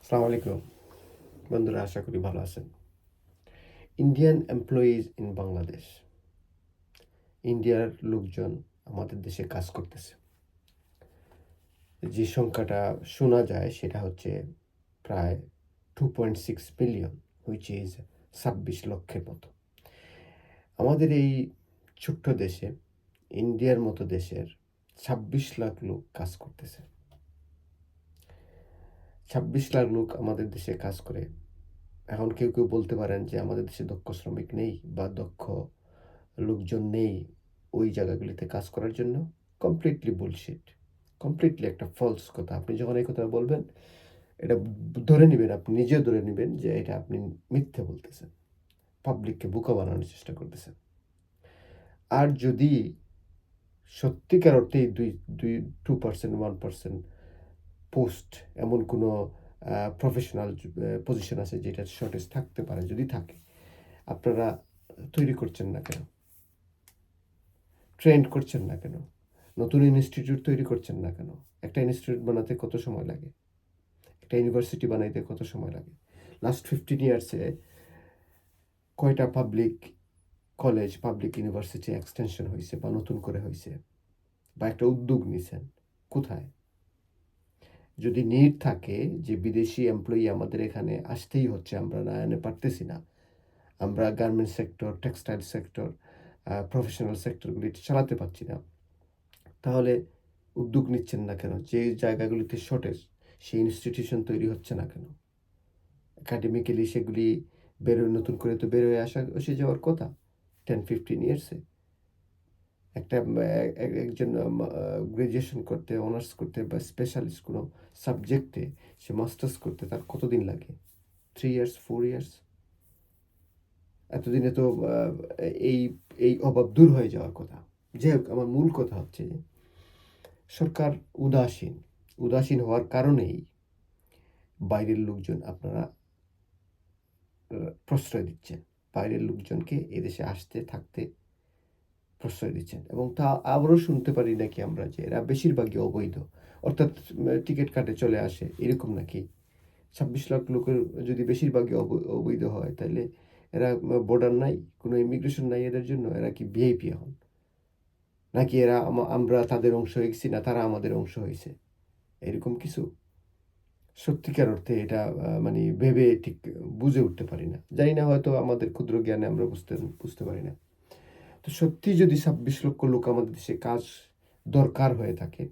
আসসালামু আলাইকুম বন্ধুরা, আশা করি ভালো আছেন। ইন্ডিয়ান এমপ্লয়িজ ইন বাংলাদেশ, ইন্ডিয়ার লোকজন আমাদের দেশে কাজ করতেছে। যে সংখ্যাটা শোনা যায় সেটা হচ্ছে প্রায় 2.6 মিলিয়ন, হুইচ ইজ 26 লক্ষের মতো। আমাদের এই ছোট্ট দেশে, ইন্ডিয়ার মতো দেশের 26 লাখ লোক কাজ করতেছে। 26 লাখ লোক আমাদের দেশে কাজ করে। এখন কেউ কেউ বলতে পারেন যে আমাদের দেশে দক্ষ শ্রমিক নেই বা দক্ষ লোকজন নেই ওই জায়গাগুলিতে কাজ করার জন্য। কমপ্লিটলি বুলশিট, কমপ্লিটলি একটা ফলস কথা। আপনি যখন এই কথা বলবেন, এটা ধরে নেবেন, আপনি নিজেও ধরে নেবেন যে এটা আপনি মিথ্যে বলতেছেন, পাবলিককে বোকা বানানোর চেষ্টা করতেছেন। আর যদি সত্যিকার অর্থেই দুই দুই 2% 1% পোস্ট, এমন কোনো প্রফেশনাল পজিশন আছে যেটা শর্টেজ থাকতে পারে, যদি থাকে, আপনারা তৈরি করছেন না কেন? ট্রেন্ড করছেন না কেন? নতুন ইনস্টিটিউট তৈরি করছেন না কেন? একটা ইনস্টিটিউট বানাতে কত সময় লাগে? একটা ইউনিভার্সিটি বানাইতে কত সময় লাগে? লাস্ট 15 ইয়ার্সে কয়টা public college, public university extension হয়েছে বা নতুন করে হয়েছে, বা একটা উদ্যোগ নিছেন? কোথায়? যদি নিড থাকে যে বিদেশি এমপ্লয়ি আমাদের এখানে আসতেই হচ্ছে, আমরা না এনে পারতেছি না, আমরা garments sector, textile sector, professional সেক্টরগুলি চালাতে পারছি না, তাহলে উদ্যোগ নিচ্ছেন না কেন? যে জায়গাগুলিতে শর্টেজ, সেই ইনস্টিটিউশন তৈরি হচ্ছে না কেন? একাডেমিক্যালি সেগুলি নতুন করে তো বের হয়ে এসে যাওয়ার কথা 10-15 ইয়ার্সে। একটা একজন গ্র্যাজুয়েশন করতে, অনার্স করতে বা স্পেশালিস্ট কোনো সাবজেক্টে সে মাস্টার্স করতে তার কতদিন লাগে? 3 ইয়ার্স, 4 ইয়ার্স? এতদিনে তো এই এই অভাব দূর হয়ে যাওয়ার কথা। যাই হোক, আমার মূল কথা হচ্ছে যে সরকার উদাসীন। উদাসীন হওয়ার কারণেই বাইরের লোকজন আপনারা প্রশ্রয় দিচ্ছেন। বাইরের লোকজনকে এদেশে আসতে থাকতে প্রশ্রয় দিচ্ছেন, এবং তা আবারও শুনতে পারি নাকি আমরা যে এরা বেশিরভাগই অবৈধ, অর্থাৎ টিকিট কাটে চলে আসে, এরকম নাকি? 26 লাখ লোকের যদি বেশিরভাগই অবৈধ হয়, তাহলে এরা বর্ডার নাই, কোনো ইমিগ্রেশন নাই এদের জন্য? এরা কি ভিআইপি এখন? নাকি এরা আমরা তাদের অংশ হয়ে গেছি, না তারা আমাদের অংশ হয়েছে? এরকম কিছু? সত্যিকার অর্থে এটা মানে ভেবে ঠিক বুঝে উঠতে পারি না। জানি না, হয়তো আমাদের ক্ষুদ্র জ্ঞানে আমরা বুঝতে পারি না। তো সত্যি যদি 26 লক্ষ লোক আমাদের দেশে কাজ দরকার হয়ে থাকে,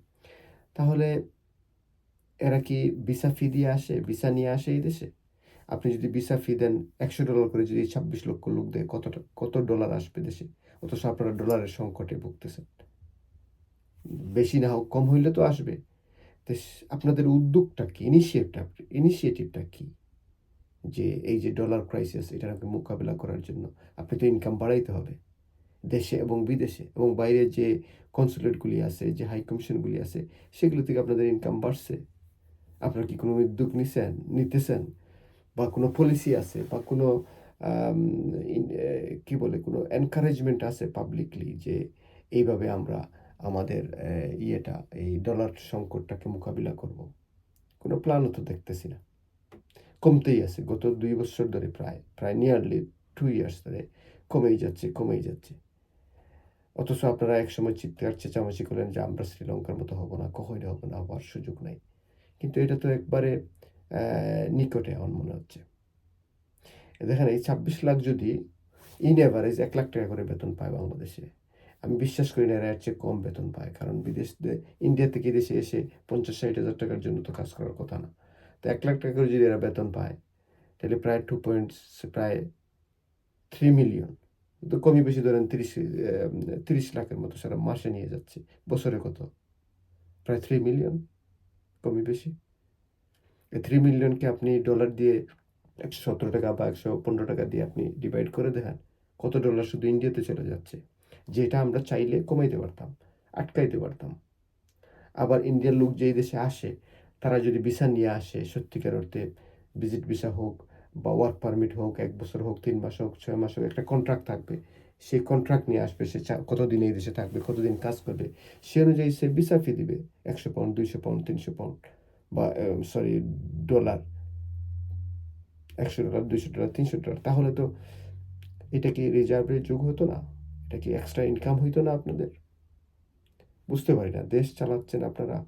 তাহলে এরা কি ভিসা ফি দিয়ে আসে, ভিসা নিয়ে আসে এই দেশে? আপনি যদি ভিসা ফি দেন $100 করে, যদি 26 লক্ষ লোক দেয়, কত ডলার আসবে দেশে? অথচ আপনারা ডলারের সংকটে ভুগতেছেন। বেশি না হোক, কম হইলে তো আসবে। তো আপনাদের উদ্যোগটা কি? ইনিশিয়েটিভটা কি? যে এই যে ডলার ক্রাইসিস, এটাকে মোকাবেলা করার জন্য আপনি তো ইনকাম বাড়াইতে হবে, দেশে এবং বিদেশে এবং বাইরে যে কনসুলেটগুলি আছে, যে হাই কমিশনগুলি আছে, সেগুলো থেকে আপনাদের ইনকাম বাড়ছে? আপনারা কি কোনো উদ্যোগ নিতেছেন? বা কোনো পলিসি আছে, বা কোনো আম কি বলে, কোনো এনকারেজমেন্ট আছে পাবলিকলি যে এইভাবে আমরা আমাদের এই ডলার সংকটটাকে মোকাবিলা করব? কোনো প্ল্যানও তো দেখতেছি না। কমতেই আছে। গত ২ বছর ধরে, প্রায় নিয়ারলি 2 ইয়ার্স ধরে কমেই যাচ্ছে। অথচ আপনারা একসময় চিৎকার চেঁচামেচি করলেন যে আমরা শ্রীলঙ্কার মতো হব না, কখনোই হব না, হওয়ার সুযোগ নাই। কিন্তু এটা তো একবারে নিকটে আমার মনে হচ্ছে। দেখেন, এই 26 লাখ যদি ইন এভারেজ 1 লাখ টাকা করে বেতন পায় বাংলাদেশে, আমি বিশ্বাস করি না এরা এর চেয়ে কম বেতন পায়। কারণ ইন্ডিয়া থেকে দেশে এসে 50-60 হাজার টাকার জন্য তো কাজ করার কথা না। তো 1 লাখ টাকা করে যদি এরা বেতন পায়, তাহলে প্রায় প্রায় 3 মিলিয়ন, তো কমই বেশি ধরেন 30 লাখের মতো সারা মাসে নিয়ে যাচ্ছে। বছরে কত? প্রায় 3 মিলিয়ন, কমই বেশি। এই 3 মিলিয়নকে আপনি ডলার দিয়ে 117 টাকা বা 115 টাকা দিয়ে আপনি ডিভাইড করে দেখেন, কত ডলার শুধু ইন্ডিয়াতে চলে যাচ্ছে, যেটা আমরা চাইলে কমাইতে পারতাম, আটকাইতে পারতাম। আবার ইন্ডিয়ার লোক যেই দেশে আসে, তারা যদি ভিসা নিয়ে আসে, সত্যিকার অর্থে ভিজিট ভিসা হোক বা ওয়ার্ক পারমিট হোক, 1 বছর হোক, 3 মাস হোক, 6 মাস হোক, একটা কন্ট্রাক্ট থাকবে। সেই কন্ট্রাক্ট নিয়ে আসবে, সে কতদিন এই দেশে থাকবে, কতদিন কাজ করবে, সে অনুযায়ী সে ভিসা ফি দিবে। 100 পাউন্ড, 200 পাউন্ড, 300 পাউন্ড, বা সরি, ডলার। $100, $200, $300, তাহলে তো এটা কি রিজার্ভের যোগ হতো না? এটা কি এক্সট্রা ইনকাম হইতো না আপনাদের? বুঝতে পারি না। দেশ চালাচ্ছেন আপনারা।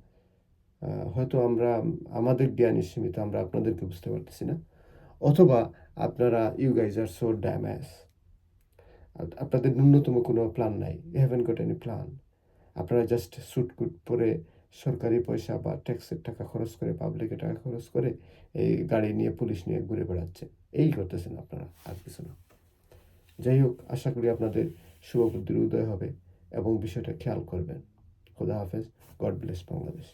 হয়তো আমরা আমাদের জ্ঞানই সীমিত, আমরা আপনাদেরকে বুঝতে পারতেছি না। অথবা আপনারা you guys are so dumbass. আপনাদের ন্যূনতম কোনো প্ল্যান নাই। You haven't got any plan. আপনারা জাস্ট স্যুট-কুট পরে সরকারি পয়সা বা ট্যাক্সের টাকা খরচ করে, পাবলিকের টাকা খরচ করে এই গাড়ি নিয়ে, পুলিশ নিয়ে ঘুরে বেড়াচ্ছেন। এই করতেছেন আপনারা, আর কিছু না। যাই হোক, আশা করি আপনাদের শুভবুদ্ধির উদয় হবে এবং বিষয়টা খেয়াল করবেন। খোদা হাফেজ। God bless Bangladesh.